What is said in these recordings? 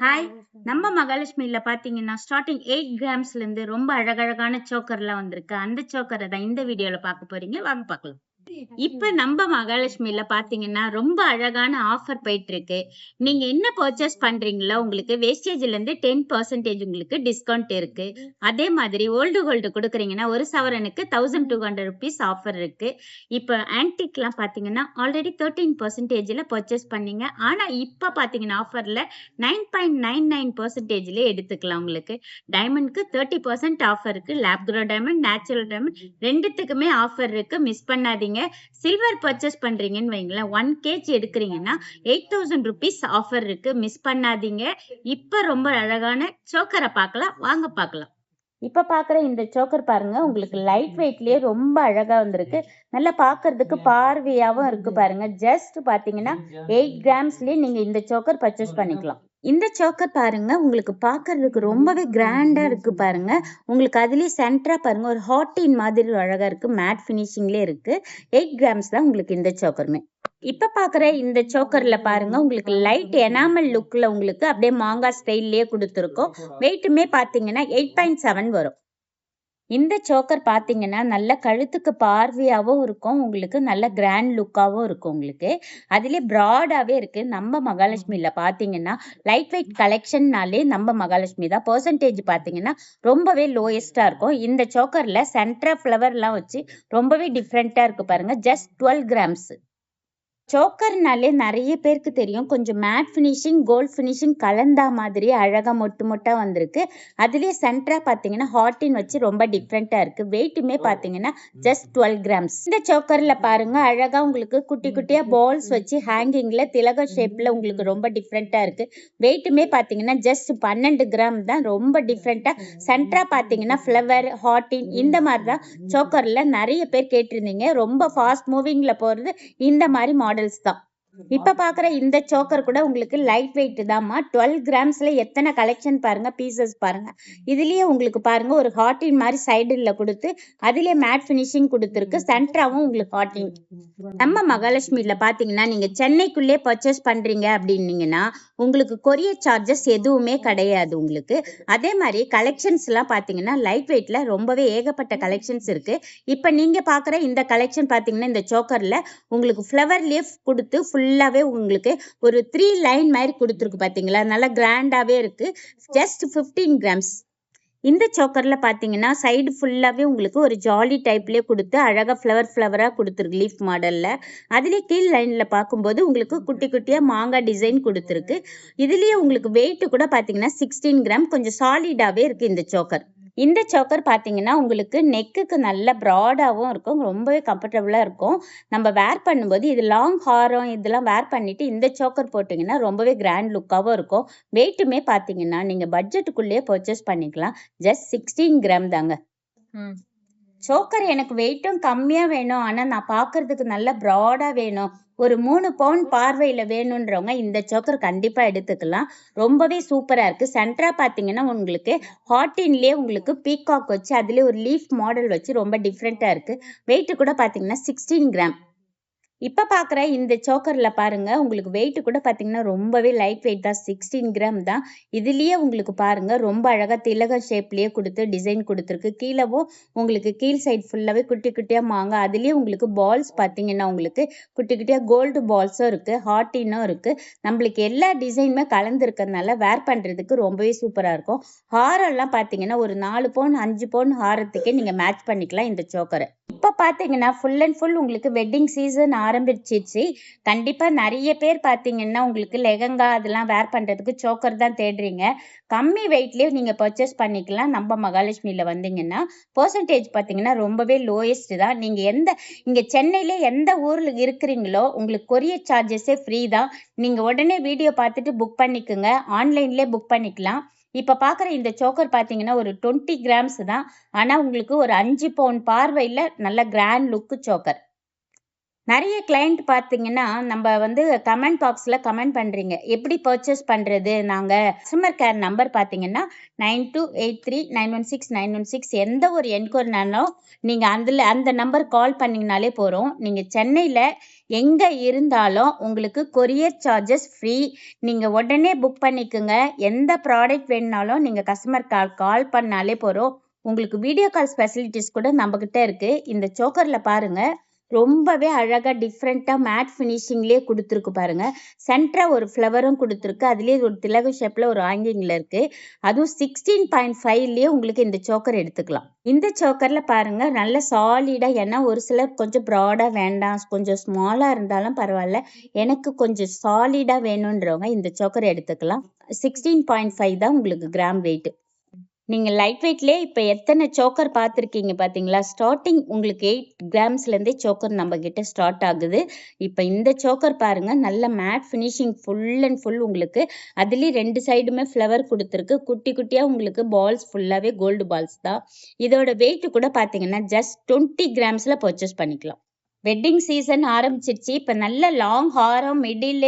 Hi! நம்ம மகாலட்சுமில பார்த்தீங்கன்னா, starting 8 கிராம்ஸ்லேருந்து ரொம்ப அழகழகான சோக்கர்லாம் வந்திருக்கு. அந்த சோக்கர தான் இந்த வீடியோல பார்க்க போறீங்க. வாங்க பார்க்கலாம். இப்ப நம்ப மகாலட்சுமில பார்த்தீங்கன்னா, ரொம்ப அழகான ஆஃபர் போயிட்டுருக்கு. நீங்க என்ன பர்ச்சேஸ் பண்றீங்களோ, உங்களுக்கு வேஸ்டேஜ்லேருந்து 10% உங்களுக்கு டிஸ்கவுண்ட் இருக்கு. அதே மாதிரி ஓல்டு கோல்டு குடுக்குறீங்கன்னா, 1 சவரனுக்கு ₹1200 ஆஃபர் இருக்கு. இப்ப ஆன்டிக்லாம் பார்த்தீங்கன்னா, ஆல்ரெடி 13%ல பர்ச்சேஸ் பண்ணீங்க. ஆனா, இப்ப பார்த்தீங்கன்னா, ஆஃபர்ல 9.99%லே எடுத்துக்கலாம் உங்களுக்கு. டைமண்ட்க்கு 30% ஆஃபர் இருக்கு. Lab grown diamond, natural diamond 2த்துக்குமே ஆஃபர் இருக்கு. மிஸ் பண்ணாதீங்க. சில்வர் பர்ச்சேஸ் பண்றீங்கன்னு வைங்களேன், 1 கேஜி எடுக்குறீங்கன்னா, ₹8000 ஆஃபர் இருக்கு. மிஸ் பண்ணாதீங்க. இப்ப ரொம்ப அழகான சோக்கர பார்க்கலாம். வாங்க பார்க்கலாம். இப்ப பார்க்குற இந்த சோக்கர் பாருங்க, உங்களுக்கு லைட் வெயிட்லயே ரொம்ப அழகா வந்திருக்கு. நல்லா பார்க்கறதுக்கு பார்வையாவும் இருக்கு பாருங்க. ஜஸ்ட் பார்த்தீங்கன்னா, 8 கிராம்ஸ்லயே நீங்க இந்த சோக்கர் பர்ச்சேஸ் பண்ணிக்கலாம். இந்த சோக்கர் பாருங்க, உங்களுக்கு பார்க்கறதுக்கு ரொம்பவே கிராண்டா இருக்கு பாருங்க. உங்களுக்கு அதிலேயே சென்டரா பாருங்க, ஒரு ஹார்ட்டின் மாதிரி அழகா இருக்கு. மேட் ஃபினிஷிங்லயே இருக்கு. 8 கிராம்ஸ் தான் உங்களுக்கு இந்த சோக்கருமே. இப்ப பார்க்குற இந்த சோக்கர்ல பாருங்க, உங்களுக்கு லைட் எனாமல் லுக்ல உங்களுக்கு அப்படியே மாங்கா ஸ்டைல்லயே குடுத்துருக்கோம். வெயிட்டுமே பார்த்தீங்கன்னா 8.7 வரும். இந்த சோக்கர் பார்த்தீங்கன்னா, நல்ல கழுத்துக்கு பார்வையாவும் இருக்கும். உங்களுக்கு நல்ல கிராண்ட் லுக்காவும் இருக்கும் உங்களுக்கு. அதிலே ப்ராடாவே இருக்கு. நம்ம மகாலட்சுமில பார்த்தீங்கன்னா, லைட் வெயிட் கலெக்ஷன்னாலே நம்ம மகாலட்சுமி தான். பெர்சன்டேஜ் பார்த்தீங்கன்னா, ரொம்பவே லோயஸ்ட்டா இருக்கும். இந்த சோக்கர்ல சென்டரா ஃப்ளவர்லாம் வச்சு ரொம்பவே டிஃப்ரெண்ட்டா இருக்கு பாருங்க. Just 12 grams. சோக்கர்னாலே நெறைய பேருக்கு தெரியும். கொஞ்சம் மேட் ஃபினிஷிங், கோல்ட் ஃபினிஷிங் கலந்தா மாதிரி அழகா மொட்டு மொட்டா வந்திருக்கு. அதிலேயே சென்டரா பார்த்தீங்கன்னா, ஹார்ட்டின் வச்சு ரொம்ப டிஃப்ரெண்ட்டா இருக்கு. வெயிட்டுமே பார்த்தீங்கன்னா, ஜஸ்ட் 12 கிராம்ஸ். இந்த சோக்கர்ல பாருங்க, அழகா உங்களுக்கு குட்டி குட்டியா பால்ஸ் வச்சு ஹேங்கிங்ல திலக ஷேப்ல உங்களுக்கு ரொம்ப டிஃப்ரெண்ட்டா இருக்கு. வெயிட்டுமே பார்த்தீங்கன்னா, ஜஸ்ட் 12 கிராம் தான். ரொம்ப டிஃப்ரெண்ட்டா சென்டரா பார்த்தீங்கன்னா, ஃப்ளவர், ஹார்ட்டின் இந்த மாரி தான் சோக்கர்ல நெறைய பேர் கேட்டிருந்தீங்க. ரொம்ப ஃபாஸ்ட் மூவிங்ல போறது இந்த மாரி மாடல்ஸ் தான். இப்ப பார்க்குற இந்த சோக்கர் கூட உங்களுக்கு லைட் வெயிட் தான்மா. 12 கிராம்ஸ்ல எத்தனை கலெக்ஷன் பாருங்க, பீசஸ் பாருங்க. இதுலயே உங்களுக்கு பாருங்க ஒரு ஹார்ட்டின் மாரி சைடுல குடுத்து, அதிலே மேட் ஃபினிஷிங் குடுத்துருக்கு. சென்டராவும் உங்களுக்கு ஹார்ட்டின். நம்ம மகாலட்சுமில பார்த்தீங்கன்னா, நீங்க சென்னைக்குள்ளே பர்ச்சேஸ் பண்றீங்க அப்படின்னீங்கன்னா, உங்களுக்கு கொரியர் சார்ஜஸ் எதுவுமே கிடையாது உங்களுக்கு. அதே மாரி கலெக்ஷன்ஸ்லாம் பார்த்தீங்கன்னா, லைட் வெயிட்ல ரொம்பவே ஏகப்பட்ட கலெக்ஷன்ஸ் இருக்கு. இப்ப நீங்க பார்க்குற இந்த கலெக்ஷன் பார்த்தீங்கன்னா, இந்த சோக்கர்ல உங்களுக்கு ஃப்ளவர் லீஃப் குடுத்து ஃபுல்லாவே உங்களுக்கு ஒரு 3 லைன் மாரி குடுத்துருக்கு பார்த்தீங்களா? நல்லா கிராண்டாவே இருக்கு. Just 15 grams. இந்த சோக்கர்ல பார்த்தீங்கன்னா, சைடு ஃபுல்லாவே உங்களுக்கு ஒரு ஜாலி டைப்லயே குடுத்து, அழகா ஃப்ளவரா குடுத்துருக்கு லீஃப் மாடல்ல. அதிலே கீழ் லைன்ல பார்க்கும்போது உங்களுக்கு குட்டி குட்டியா மாங்கா டிசைன் குடுத்துருக்கு. இதுலயே உங்களுக்கு வெயிட் கூட பார்த்தீங்கன்னா, 16 கிராம் கொஞ்சம் சாலிடாவே இருக்கு இந்த சோக்கர். இந்த சோக்கர் பார்த்தீங்கன்னா, உங்களுக்கு நெக்குக்கு நல்ல ப்ராடாவும் இருக்கும். ரொம்பவே கம்ஃபர்டபுளா இருக்கும். நம்ம வேர் பண்ணும்போது இது லாங் ஹாரம் இதெல்லாம் வேர் பண்ணிட்டு இந்த சோக்கர் போட்டீங்கன்னா, ரொம்பவே கிராண்ட் லுக்காவும் இருக்கும். வெயிட்டுமே பார்த்தீங்கன்னா, நீங்க பட்ஜெட்டுக்குள்ளேயே பர்ச்சேஸ் பண்ணிக்கலாம். ஜஸ்ட் 16 கிராம் தாங்க. சோக்கர் எனக்கு வெயிட்டும் கம்மியா வேணும். ஆனா, நான் பார்க்கறதுக்கு நல்ல ப்ராடா வேணும். ஒரு 3 பவுண்ட் பார்வையில வேணுன்றவங்க இந்த சோக்கர் கண்டிப்பா எடுத்துக்கலாம். ரொம்பவே சூப்பரா இருக்கு. சென்டரா பார்த்தீங்கன்னா, உங்களுக்கு ஹார்ட்டின்லயே உங்களுக்கு பீகாக் வச்சு அதிலே ஒரு லீஃப் மாடல் வச்சு ரொம்ப டிஃப்ரெண்ட்டா இருக்கு. வெயிட் கூட பார்த்தீங்கன்னா 16 கிராம். இப்ப பார்க்குற இந்த சோக்கர்ல பாருங்க, உங்களுக்கு வெயிட் கூட பார்த்தீங்கன்னா, ரொம்பவே லைட் வெயிட் தான். 16 கிராம் தான். இதுலயே உங்களுக்கு பாருங்க, ரொம்ப அழகா திலகம் ஷேப்லயே குடுத்து டிசைன் குடுத்துருக்கு. கீழவும் உங்களுக்கு கீழ் சைடு ஃபுல்லாவே குட்டி குட்டியா மாங்கா. அதுலயே உங்களுக்கு பால்ஸ் பார்த்தீங்கன்னா, உங்களுக்கு குட்டி குட்டியா கோல்டு பால்ஸும் இருக்கு. ஹார்ட்டினும் இருக்கு. நம்மளுக்கு எல்லா டிசைனுமே கலந்துருக்கிறதுனால வேர் பண்றதுக்கு ரொம்பவே சூப்பரா இருக்கும். ஹாரம்லாம் பார்த்தீங்கன்னா, ஒரு 4 பவுன், 5 பவுன் ஹாரத்துக்கே நீங்க மேட்ச் பண்ணிக்கலாம் இந்த சோக்கர. இப்ப பார்த்தீங்கன்னா, ஃபுல் அண்ட் ஃபுல் உங்களுக்கு வெட்டிங் சீசன் ஆரம்பிச்சிருச்சு. கண்டிப்பா நெறைய பேர் பார்த்தீங்கன்னா, உங்களுக்கு லெஹெங்கா அதெல்லாம் வேர் பண்றதுக்கு சோக்கர் தான் தேடுறீங்க. கம்மி வெயிட்லயே நீங்க பர்ச்சேஸ் பண்ணிக்கலாம். நம்ம மகாலட்சுமில வந்தீங்கன்னா, பெர்சன்டேஜ் பார்த்தீங்கன்னா, ரொம்பவே லோயஸ்ட் தான். நீங்க இங்க சென்னையில எந்த ஊர்ல இருக்கிறீங்களோ, உங்களுக்கு கொரியர் சார்ஜஸே ஃப்ரீ தான். நீங்க உடனே வீடியோ பார்த்துட்டு புக் பண்ணிக்கங்க. ஆன்லைன்லயே புக் பண்ணிக்கலாம். இப்ப பார்க்குற இந்த சோக்கர் பார்த்தீங்கன்னா, ஒரு 20 கிராம்ஸ் தான். ஆனா, உங்களுக்கு ஒரு 5 பவுண்ட் பார்வையில நல்ல கிராண்ட் லுக் சோக்கர். நிறைய கிளையண்ட் பார்த்தீங்கன்னா, நம்ம வந்து கமெண்ட் பாக்ஸ்ல கமெண்ட் பண்றீங்க. எப்படி பர்ச்சேஸ் பண்றது? நாங்க கஸ்டமர் கேர் நம்பர் பார்த்தீங்கன்னா, 9283916916 எந்த ஒரு என்கொயரினாலும் நீங்க அந்த நம்பர் கால் பண்ணீங்கனாலே போதும். நீங்க சென்னையில எங்க இருந்தாலும் உங்களுக்கு கொரியர் சார்ஜஸ் ஃப்ரீ. நீங்க உடனே புக் பண்ணிக்கோங்க. எந்த ப்ராடக்ட் வேணும்னாலும் நீங்க கஸ்டமர் கால் பண்ணாலே போதும். உங்களுக்கு வீடியோ கால் ஃபெசிலிட்டிஸ் கூட நம்மகிட்ட இருக்கு. இந்த சோக்கர்ல பாருங்க, ரொம்பவே அழகா டிஃப்ரெண்டா மேட் ஃபினிஷிங்லயே கொடுத்துருக்கு பாருங்க. சென்டரா ஒரு ஃப்ளவரும் கொடுத்துருக்கு. அதுலயே ஒரு திலக ஷேப்ல ஒரு ஹேங்கிங்ல இருக்கு. அதுவும் 16.5லயே உங்களுக்கு இந்த சோக்கர் எடுத்துக்கலாம். இந்த சோக்கர்ல பாருங்க நல்ல சாலிடா, ஏன்னா ஒரு சிலர் கொஞ்சம் ப்ராடா வேண்டாம், கொஞ்சம் ஸ்மாலா இருந்தாலும் பரவாயில்ல, எனக்கு கொஞ்சம் சாலிடா வேணும்ன்றவங்க இந்த சோக்கர் எடுத்துக்கலாம். 16.5 தான் உங்களுக்கு கிராம் வெயிட். நீங்க லைட் வெயிட்லயே இப்ப எத்தனை சோக்கர் பார்த்துருக்கீங்க பாத்தீங்களா? ஸ்டார்டிங் உங்களுக்கு 8 கிராம்ஸ்ல இருந்தே சோக்கர் நம்ம கிட்ட ஸ்டார்ட் ஆகுது. இப்ப இந்த சோக்கர் பாருங்க, நல்ல matte finishing full and full உங்களுக்கு. அதுலயும் 2 சைடுமே ஃப்ளவர் கொடுத்துருக்கு. குட்டி குட்டியா உங்களுக்கு பால்ஸ் ஃபுல்லாவே கோல்டு பால்ஸ் தான். இதோட வெயிட் கூட பாத்தீங்கன்னா ஜஸ்ட் 20 கிராம்ஸ்ல பர்ச்சேஸ் பண்ணிக்கலாம். வெட்டிங் சீசன் ஆரம்பிச்சிருச்சு. இப்ப நல்ல லாங் ஹாரம் மிடில்,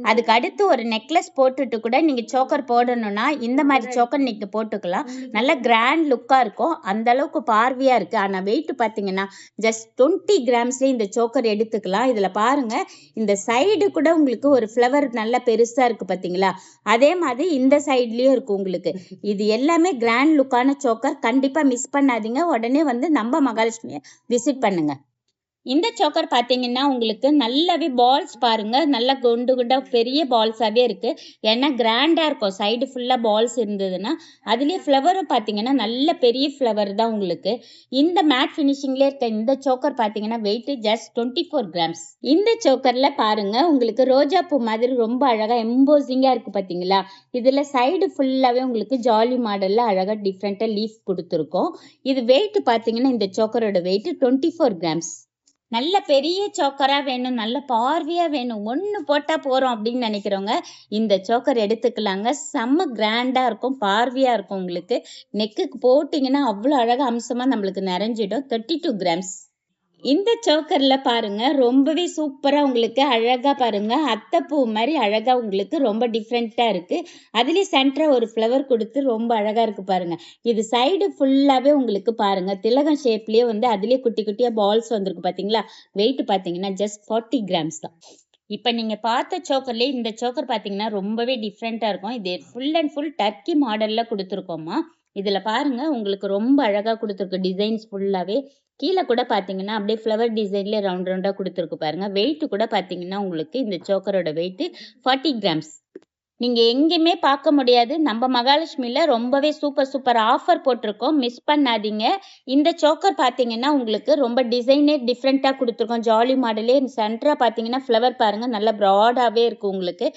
அதுக்கு அடுத்து ஒரு நெக்லஸ் போட்டுட்டு கூட நீங்க சோக்கர் போடணும்னா இந்த மாதிரி சோக்கர் நீங்க போட்டுக்கலாம். நல்ல கிராண்ட் லுக்கா இருக்கும். அந்த அளவுக்கு பார்வையா இருக்கு. ஆனா வெயிட் பாத்தீங்கன்னா ஜஸ்ட் 20 கிராம்ஸ்ல இந்த சோக்கர் எடுத்துக்கலாம். இதுல பாருங்க, இந்த சைடு கூட உங்களுக்கு ஒரு ஃப்ளவர் நல்ல பெருசா இருக்கு பாத்தீங்களா? அதே மாதிரி இந்த சைட்லயும் இருக்கு உங்களுக்கு. இது எல்லாமே கிராண்ட் லுக்கான சோக்கர். கண்டிப்பா மிஸ் பண்ணாதீங்க. உடனே வந்து நம்ம மகாலட்சுமியை விசிட் பண்ணுங்க. இந்த சோக்கர் பார்த்தீங்கன்னா உங்களுக்கு நல்லாவே பால்ஸ் பாருங்க, நல்லா குண்டு குண்டா பெரிய பால்ஸாவே இருக்கு. ஏன்னா கிராண்டா இருக்கும். சைடு ஃபுல்லா பால்ஸ் இருந்ததுன்னா அதுலயே ஃப்ளவரும் பார்த்தீங்கன்னா நல்ல பெரிய ஃப்ளவர் தான் உங்களுக்கு. இந்த மேட் ஃபினிஷிங்ல இருக்க இந்த சோக்கர் பார்த்தீங்கன்னா வெயிட் ஜஸ்ட் 24 கிராம்ஸ். இந்த சோக்கர்ல பாருங்க உங்களுக்கு ரோஜா பூ மாதிரி ரொம்ப அழகா எம்போசிங்கா இருக்கு பாத்தீங்களா? இதுல சைடு ஃபுல்லாவே உங்களுக்கு ஜாலி மாடல்ல அழகா டிஃப்ரெண்டா லீஃப் கொடுத்துருக்கோம். இது வெயிட் பார்த்தீங்கன்னா இந்த சோக்கரோட வெயிட் 24 கிராம்ஸ். நல்ல பெரிய சோக்கரா வேணும், நல்ல பார்வையா வேணும், ஒன்று போட்டா போறோம் அப்படின்னு நினைக்கிறவங்க இந்த சோக்கர் எடுத்துக்கலாங்க. செம்ம கிராண்டா இருக்கும், பார்வையா இருக்கும் உங்களுக்கு. நெக்குக்கு போட்டிங்கன்னா அவ்வளோ அழகா அம்சமா நம்மளுக்கு நிறைஞ்சிடும். 32 கிராம்ஸ். இந்த சோக்கர்ல பாருங்க ரொம்பவே சூப்பரா உங்களுக்கு அழகா பாருங்க, அத்தைப்பூ மாதிரி அழகா உங்களுக்கு ரொம்ப டிஃப்ரெண்டா இருக்கு. அதுலயே சென்டரா ஒரு ஃப்ளவர் கொடுத்து ரொம்ப அழகா இருக்கு பாருங்க. இது சைடு ஃபுல்லாவே உங்களுக்கு பாருங்க திலகம் ஷேப்லயே வந்து அதுலயே குட்டி குட்டியா பால்ஸ் வந்திருக்கு பாத்தீங்களா? வெயிட் பாத்தீங்கன்னா ஜஸ்ட் 40 கிராம்ஸ் தான். இப்ப நீங்க பார்த்த சோக்கர்லயே இந்த சோக்கர் பாத்தீங்கன்னா ரொம்பவே டிஃப்ரெண்டா இருக்கும். இது ஃபுல் அண்ட் ஃபுல் டர்க்கி மாடல்ல கொடுத்துருக்கோமா. இதுல பாருங்க உங்களுக்கு ரொம்ப அழகா கொடுத்துருக்கு டிசைன்ஸ் ஃபுல்லாவே. கீழே கூட பாத்தீங்கன்னா அப்படியே ஃப்ளவர் டிசைன்ல ரவுண்ட் ரவுண்டா கொடுத்துருக்கு பாருங்க. வெயிட் கூட பாத்தீங்கன்னா உங்களுக்கு இந்த சோக்கரோட வெயிட் 40 கிராம்ஸ். நீங்க எங்கேயுமே பார்க்க முடியாது. நம்ம மகாலட்சுமியில ரொம்பவே சூப்பர் ஆஃபர் போட்டிருக்கோம், மிஸ் பண்ணாதீங்க. இந்த சோக்கர் பாத்தீங்கன்னா உங்களுக்கு ரொம்ப டிசைனே டிஃப்ரெண்டா கொடுத்துருக்கோம். ஜாலி மாடலே சென்டரா பாத்தீங்கன்னா ஃப்ளவர் பாருங்க நல்ல ப்ராடாவே இருக்கு உங்களுக்கு.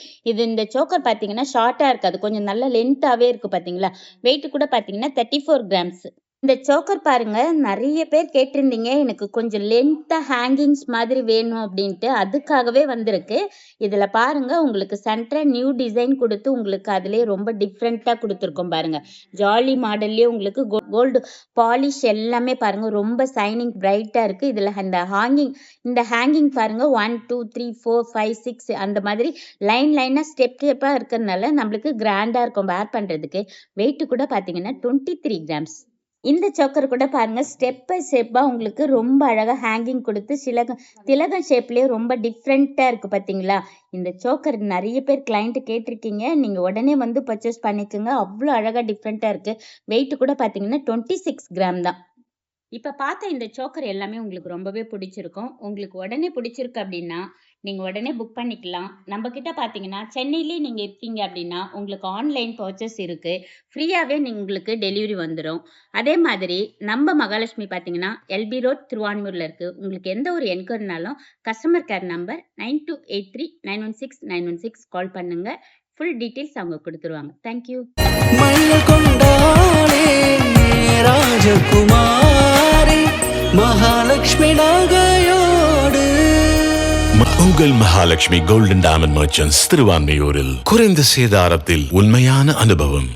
இந்த சோக்கர் பாத்தீங்கன்னா ஷார்ட்டா இருக்காது, கொஞ்சம் நல்ல லென்த்தாவே இருக்கு பாத்தீங்களா? வெயிட் கூட பாத்தீங்கன்னா 34 கிராம்ஸ். இந்த சோக்கர் பாருங்க, நிறைய பேர் கேட்டிருந்தீங்க எனக்கு கொஞ்சம் லென்த்தா ஹேங்கிங்ஸ் மாதிரி வேணும் அப்படின்ட்டு. அதுக்காகவே வந்திருக்கு. இதுல பாருங்க உங்களுக்கு சென்டரா நியூ டிசைன் கொடுத்து உங்களுக்கு அதுலயே ரொம்ப டிஃப்ரெண்டா கொடுத்துருக்கோம் பாருங்க. ஜாலி மாடல்லயே உங்களுக்கு கோல்டு பாலிஷ் எல்லாமே பாருங்க ரொம்ப சைனிங் பிரைட்டா இருக்கு. இதுல இந்த ஹேங்கிங் பாருங்க 1 2 3 4 5 6 அந்த மாதிரி லைனா ஸ்டெப்பா இருக்கிறதுனால நம்மளுக்கு கிராண்டா இருக்கும் வேர் பண்றதுக்கு. வெயிட் கூட பாத்தீங்கன்னா 23 கிராம்ஸ். இந்த சோக்கர் கூட பாருங்க ஸ்டெப் பை ஸ்டெப்பா உங்களுக்கு ரொம்ப அழகா ஹேங்கிங் கொடுத்து திலகம் ஷேப்லயே ரொம்ப டிஃப்ரெண்டா இருக்கு பாத்தீங்களா? இந்த சோக்கர் நிறைய பேர் கிளைண்ட் கேட்டிருக்கீங்க. நீங்க உடனே வந்து பர்ச்சேஸ் பண்ணிக்கோங்க. அவ்வளோ அழகா டிஃப்ரெண்டா இருக்கு. வெயிட் கூட பாத்தீங்கன்னா 26 கிராம் தான். இப்ப பார்த்த இந்த சோக்கர் எல்லாமே உங்களுக்கு ரொம்பவே பிடிச்சிருக்கும். உங்களுக்கு உடனே பிடிச்சிருக்கு அப்படின்னா நீங்க உடனே புக் பண்ணிக்கலாம். நம்ம கிட்ட பாத்தீங்கன்னா சென்னையிலேயே நீங்க இருக்கீங்க அப்படின்னா உங்களுக்கு ஆன்லைன் பர்ச்சேஸ் இருக்கு. ஃப்ரீயாவே உங்களுக்கு டெலிவரி வந்துடும். அதே மாதிரி நம்ம மகாலட்சுமி பாத்தீங்கன்னா எல்பி ரோட் திருவான்மூர்ல இருக்கு. உங்களுக்கு எந்த ஒரு என்கொயரினாலும் கஸ்டமர் கேர் நம்பர் 9283916916 கால் பண்ணுங்க. ஃபுல் டீடைல்ஸ் அவங்க கொடுத்துருவாங்க. தேங்க்யூ. ராஜகுமாரி மகாலட்சுமி நகையோடு உங்கள் மகாலட்சுமி கோல்டன் டைமண்ட் மர்ச்சன்ட்ஸ் திருவான்மையூரில் குறைந்த சேதாரத்தில் உண்மையான அனுபவம்.